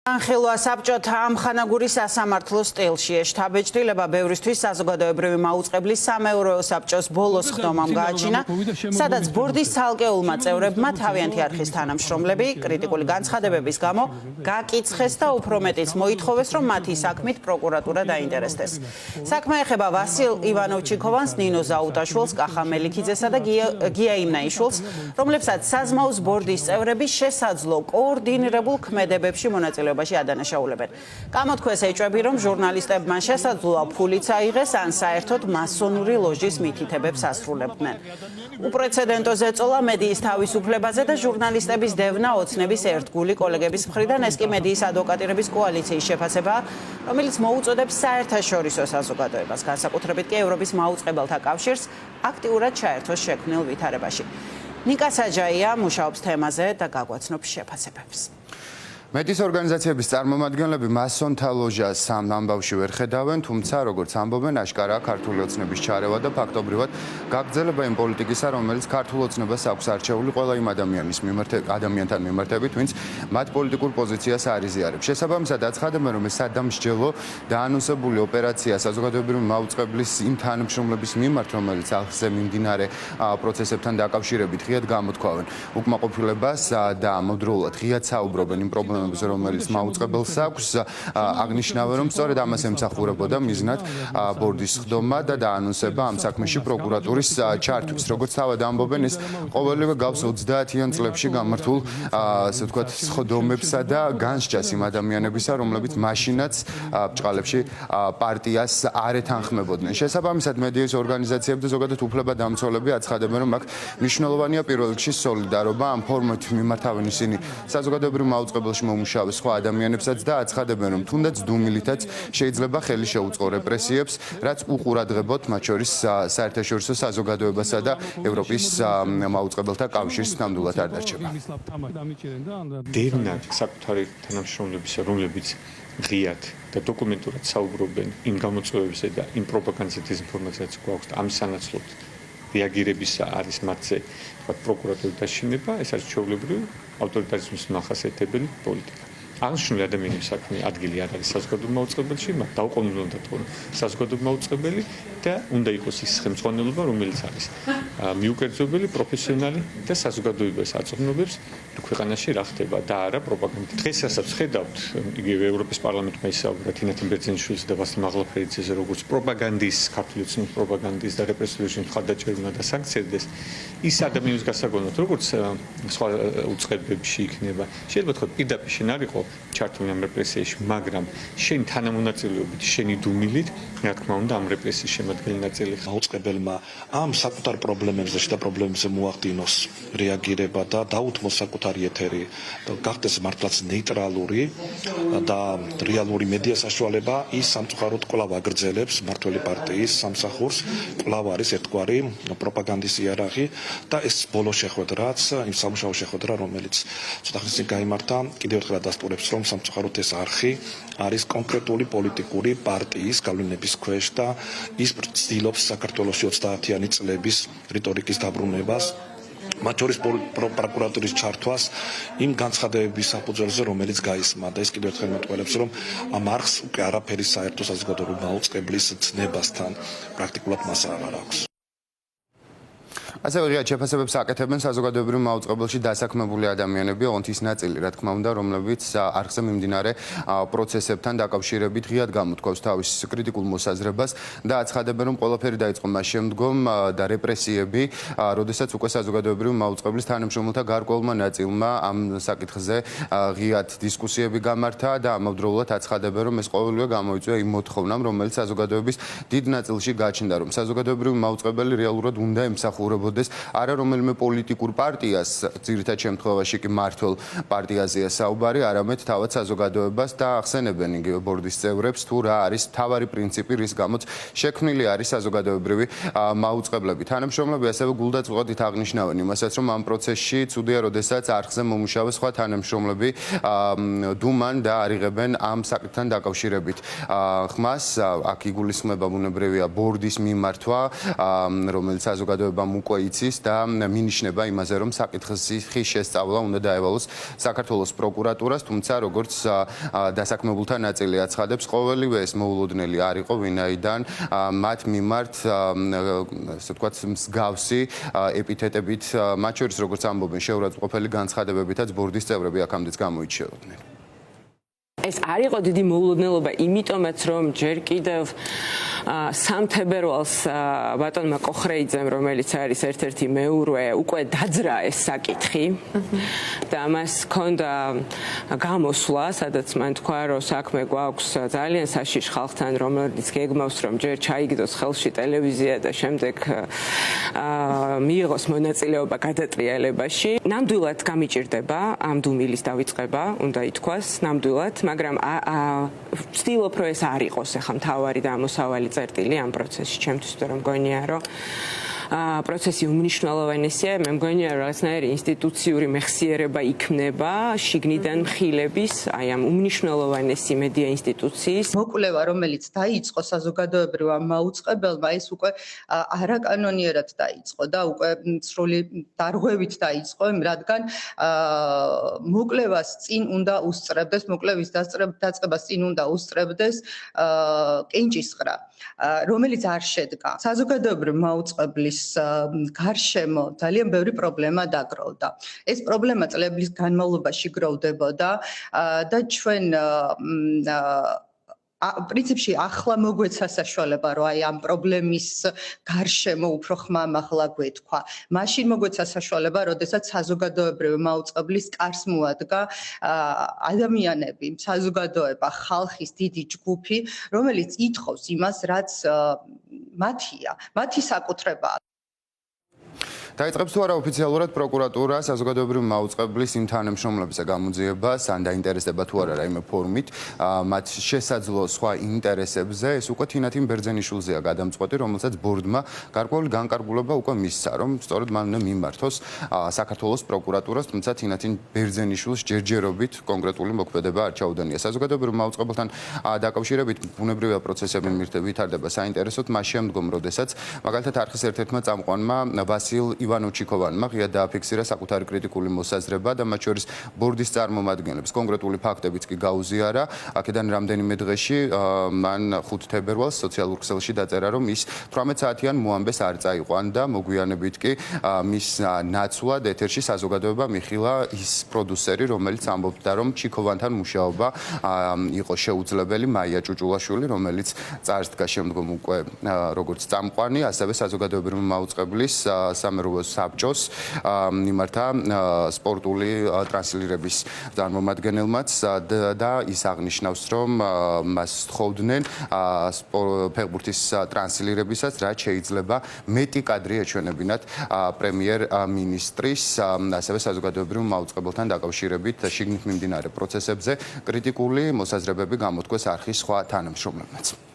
Angelua საბჭოთა ამხანაგური სასამართლო სტილში შტაბ-ეჭდილება ბევრისთვის საზოგადოებრივი მაუწყებლის სამეურვეო საბჭოს ბოლოს ხდომამ გააჩინა, სადაც ბორდის ცალკეულმა წევრებმა თავიანთი არხის თანამშრომლები კრიტიკული განცხადებების გამო გაკიცხეს და უფრო მეტიც მოითხოვეს, რომ მათი საქმით პროკურატურა დაინტერესდეს. საქმე ეხება ვასილ ივანოვ-ჩიქოვანს, ნინო ზაუტაშვილს, კახა მელიქიძესა და გია იმნაიშვილს, რომლებსაც საზმაუს ბორდის წევრები შესაძლო კოორდინირებულ ქმედებებში მონაწილეობენ. ადანაშაულებენ. გამოთქვეს ეჭვები, რომ ჟურნალისტებმა შესაძლოა ფულიც აიღეს, ან საერთოდ მასონური ლოჟის მითითებებს ასრულებდნენ. უპრეცედენტო ზეწოლა მედიის თავისუფლებაზე და ჟურნალისტების დევნა ოცნების ერთგული კოლეგების მხრიდან, ეს კი მედიის ადვოკატირების კოალიციის შეფასებაა, რომელიც მოუწოდებს საერთაშორისო საზოგადოებას, განსაკუთრებით კი ევროპის მაუწყებელთა კავშირს აქტიურად ჩაერთოს შექმნილ ვითარებაში. ნიკა საჯაია მუშაობს თემაზე და გაგვაცნობს შეფასებებს. მედიის ორგანიზაციების წარმომადგენლები მასონთა ლოჟას ამ ამბავში ვერ ხედავენ, თუმცა როგორც ამბობენ, აშკარაა ქართული ოცნების ჩარევა და ფაქტობრივად გაგრძელება იმ პოლიტიკისა, რომელიც ქართულ ოცნებას აქვს არჩეული ყველა იმ ადამიანთან მიმართებით, ვინც მათ პოლიტიკურ პოზიციას არ იზიარებს. შესაბამისად, აცხადებენ, რომ ეს სადამსჯელო და ანონსებული ოპერაცია საზოგადოებრივი მაუწყებლის იმ თანამშრომლების მიმართ, რომელიც ახალზე მიმდინარე პროცესებთან დაკავშირებით ღიად გამოთქვავენ უკმაყოფილებას და ამავდროულად ღიად საუბრობენ იმ პრობლემებში, რომელიც მაუწყებელს აქვს, აღნიშნავენ, რომ სწორედ ამას ემსახურებოდა მიზნად ბორდის ხდომა და დაანონსება ამ საქმეში პროკურატურის ჩართვის. როგორც თავად ამბობენ, ეს ყოველივე გავს 30-იან წლებში გამართულ ასე ვთქვათ სხდომებსა და განსჯას იმ ადამიანებისა, რომლებიც მაშინაც ბჭყალებში პარტიას არ ეთანხმებოდნენ. შესაბამისად, მედიის ორგანიზაციები და ზოგადად უფლებადამცველები აცხადებენ, რომ აქ მნიშვნელოვანია პირველ რიგში სოლიდარობა, ამ ფორმით მიმართავენ ისინი საზოგადოებრივ მაუწყებელში მომუშავე სხვა ადამიანებსაც და აცხადებენ, რომ თუნდაც დუმილითაც შეიძლება ხელი შეუწყო რეპრესიებს, რაც უყურადღებოთ მათ შორის საერთაშორისო საზოგადოებასა და ევროპის მაუწყებელთა კავშირს ნამდვილად არ დარჩება. დევნა საკუთარი თანამშრომლებისა, რომლებიც ღიად და დოკუმენტურად საუბრობენ იმ გამოწვევებზე და იმ პროპაგანდაზე დეზინფორმაციაც გვაქვს, ამ სანაცვლოდ რეაგირებისა არის მათზე პროკურატურის დაშინება, ეს არის ჩვეულებრივი ავტორიტარიზმის მახასიათებელი პოლიტიკა. აღნიშნული ადამიანების საქმე ადგილი არ არის საზოგადოებრივ მაუწყებელში, მათ დაუყოვნებლივად თქონ საზოგადოებრივ მაუწყებელი და უნდა იყოს ის ხელმძღვანელობა, რომელიც არის მიუკერძობელი, პროფესიონალი და საზოგადოებას აწარმოებს ქვეყანაში რა ხდება და არა პროპაგანდა. დღეს რასაც ხედავთ, იგივე ევროპის პარლამენტმა ისაუბრა თინათინ ბერძენიშვილის და ვასილ მაღლაფერიძეზე, როგორც პროპაგანდის, ქართული ოცნების პროპაგანდის და რეპრესიული მხარდაჭერა და სანქციებდეს, ის ადამიანის გასაგონად, როგორც სხვა უწყებებში იქნება. შეიძლება თქვა პირდაპირ შენ არ იყო ჩართული ამ რეპრესიაში, მაგრამ შენ თანამონაწილეობით, შენი დუმილით, რა თქმა უნდა, ამ რეპრესიის შემადგენელი ნაწილი ხარ. მაუწყებელმა ამ საკუთარ პრობლემებზე და პრობლემებზე მოახდინოს რეაგირება და დაუთმოს საკუთარი ეთერი, გახდეს მართლაც ნეიტრალური და რეალური მედია საშუალება ის სამწუხაროდ კვლავ აგრძელებს მმართველი პარტიის სამსახურს, კვლავ არის ერთგვარი პროპაგანდის იარაღი და ეს ბოლო შეხვედრაც, იმ სამუშაო შეხვედრა, რომელიც ცოტა ხნის წინ გაიმართა, კიდევ ერთხელ დასტურებს, რომ სამწუხაროდ ეს არხი არის კონკრეტული პოლიტიკური პარტიის გავლენების ქვეშ და ის ცდილობს საქართველოში 30-იანი წლების რიტორიკის დაბრუნებას, მათ შორის პროკურატურის ჩართვას იმ განცხადებების საფუძველზე, რომელიც გაისმა და ეს კიდევ ერთხელ მეტყველებს, რომ ამ არხს უკვე არაფერი საერთო საზოგადოებრივ მაუწყებლის ცნებასთან პრაქტიკულად მასა აღარ აქვს. ასევე ღიად შეფასებებს აკეთებენ საზოგადოებრივ მაუწყებელში დასაქმებული ადამიანები, ოღონდ ის ნაწილი, რა თქმა უნდა, რომლებიც არხზე მიმდინარე პროცესებთან დაკავშირებით ღიად გამოთქვავს თავის კრიტიკულ მოსაზრებას და აცხადებენ, რომ ყველაფერი დაიწყო მას შემდგომ და რეპრესიები, როდესაც უკვე საზოგადოებრივ მაუწყებლის თანამშრომელთა გარკვეულმა ნაწილმა ამ საკითხზე ღიად დისკუსიები გამართა და ამავდროულად აცხადებენ, რომ ეს ყოველივე გამოიწვია იმ მოთხოვნამ, რომელიც საზოგადოების დიდ ნაწილში გაჩნდა, რომ საზოგადოებრივი მაუწყებელი რეალურად უნდა ემსახურებოდეს არა რომელიმე პოლიტიკურ პარტიას, ძირითად შემთხვევაში კი მართლ პარტიაზეა საუბარი, არამედ თავად საზოგადოებას და ახსენებენ იგივე ბორდის წევრებს, თუ რა არის მთავარი პრინციპი, რის გამოც შექმნილი არის საზოგადოებრივი მაუწყებლები. თანამშრომლები ასევე გულდაწყვეტით აღნიშნავენ იმასაც, რომ ამ პროცესში ცუდია, როდესაც არხზე მომუშავე სხვა თანამშრომლები დუმან და არიღებენ ამ საკითხთან დაკავშირებით ხმას. აქ იგულისხმება ბუნებრივია ბორდის მიმართვა, რომელიც საზოგადოებამ უკვე უკვე იცის და მინიშნება იმაზე, რომ საკითხის შესწავლა უნდა დაევალოს საქართველოს პროკურატურას, თუმცა როგორც დასაქმებულთა ნაწილი აცხადებს, ყოველივე ეს მოულოდნელი არ იყო, ვინაიდან მათ მიმართ ასე ვთქვათ მსგავსი ეპითეტებით, მათ შორის როგორც ამბობენ, შეურაცხმყოფელი განცხადებებითაც ბორდის წევრები აქამდეც გამოირჩეოდნენ. ეს არ იყო დიდი მოულოდნელობა, იმიტომაც რომ ჯერ კიდევ 3 თებერვალს ბატონმა კოხრეიძემ, რომელიც არის ერთ-ერთი მეურვე, უკვე დაძრა ეს საკითხი და მას ჰქონდა გამოსვლა, სადაც მან თქვა, რომ საქმე გვაქვს ძალიან საშიშ ხალხთან, რომელიც გეგმავს, რომ ჯერ ჩაიგდოს ხელში ტელევიზია და შემდეგ მიიღოს მონაწილეობა გადატრიალებაში. ნამდვილად გამიჭირდება ამ დუმილის დავიწყება, უნდა ითქვას, ნამდვილად, მაგრამ ვცდილობ, რომ ეს არ იყოს ახლა მთავარი და ამოსავალი წერტილი ამ პროცესში. ჩემთვის რომ მგონია, რომ პროცესი უმნიშვნელოვანესია, მე მგონია, რომ რაღაცნაირი ინსტიტუციური მეხსიერება იქნება შიგნიდან მხილების, აი ამ უმნიშვნელოვანესი მედია ინსტიტუციის. მოკვლევა, რომელიც დაიწყო საზოგადოებრივ ამ მაუწყებელმა, ეს უკვე არაკანონიერად დაიწყო და უკვე სრული დარღვევით დაიწყო, რადგან მოკვლევას წინ უნდა უსწრებდეს, მოკვლევის დაწყებას წინ უნდა უსწრებდეს კენჭისყრა, რომელიც არ შედგა. საზოგადოებრივ მაუწყებლის გარშემო ძალიან ბევრი პრობლემა დაგროვდა. ეს პრობლემა წლების განმავლობაში გროვდებოდა და ჩვენ პრინციპში ახლა მოგვეცა საშუალება, რომ აი ამ პრობლემის გარშემო უფრო ხმამაღლა გვეთქვა. მაშინ მოგვეცა საშუალება, როდესაც საზოგადოებრივი მაუწყებლის კარს მოადგა ადამიანები, საზოგადოება, ხალხის დიდი ჯგუფი, რომელიც ითხოვს იმას, რაც მათია, მათი საკუთრებაა. დაიწყებს თუ არა ოფიციალურად პროკურატურა საზოგადოებრივი მაუწყებლის იმ თანამშრომლებზე გამოძიებას, ან დაინტერესდება თუ არა რაიმე ფორმით მათ შესაძლო სხვა ინტერესებზე, ეს უკვე თინათინ ბერძენიშვილზეა გადამწყვეტი, რომელსაც ბორდმა გარკვეული განკარგულება უკვე მისცა, რომ სწორედ მან უნდა მიმართოს საქართველოს პროკურატურას, თუმცა თინათინ ბერძენიშვილს ჯერჯერობით კონკრეტული მოქმედება არ ჩაუდენია. საზოგადოებრივ მაუწყებელთან დაკავშირებით ბუნებრივია პროცესები ვითარდება საინტერესოდ მას შემდგომ, როდესაც მაგალითად არხის ერთ-ერთმა წამყვანმა ვასილ ივანოჩიკოვანმა ღია დააფიქსირა საკუთარი კრიტიკული მოსაზრება და მათ შორის ბორდის წარმომადგენლებს კონკრეტული ფაქტებიც კი გაუზიარა. აქედან რამდენიმე დღეში მან 5 თებერვალს სოციალურ ქსელში დაწერა, რომ ის 18 საათიან მოამბეს არ წაიყვან და მოგვიანებით კი მის ნაცვლად ეთერში საზოგადოება მიხილა ის პროდიუსერი, რომელიც ამბობდა, რომ ჩიკოვანთან მუშაობა იყო შეუძლებელი, მაია ჭუჭულაშვილი, რომელიც წარსდგა შემდგომ უკვე როგორც წამყვანი, ასევე საზოგადოებრივი მაუწყებლის სამეურვეო საბჭოს მიმართა სპორტული ტრანსლირების წარმომადგენელმაც და ის აღნიშნავს, რომ მას თხოვდნენ ფეხბურთის ტრანსლირებისას, რაც შეიძლება მეტი კადრი ეჩვენებინათ პრემიერ-მინისტრის, ასევე საზოგადოებრივ მაუწყებელთან დაკავშირებით შიგნით მიმდინარე პროცესებზე კრიტიკული მოსაზრებები გამოთქვეს არხის სხვა თანამშრომლებმაც.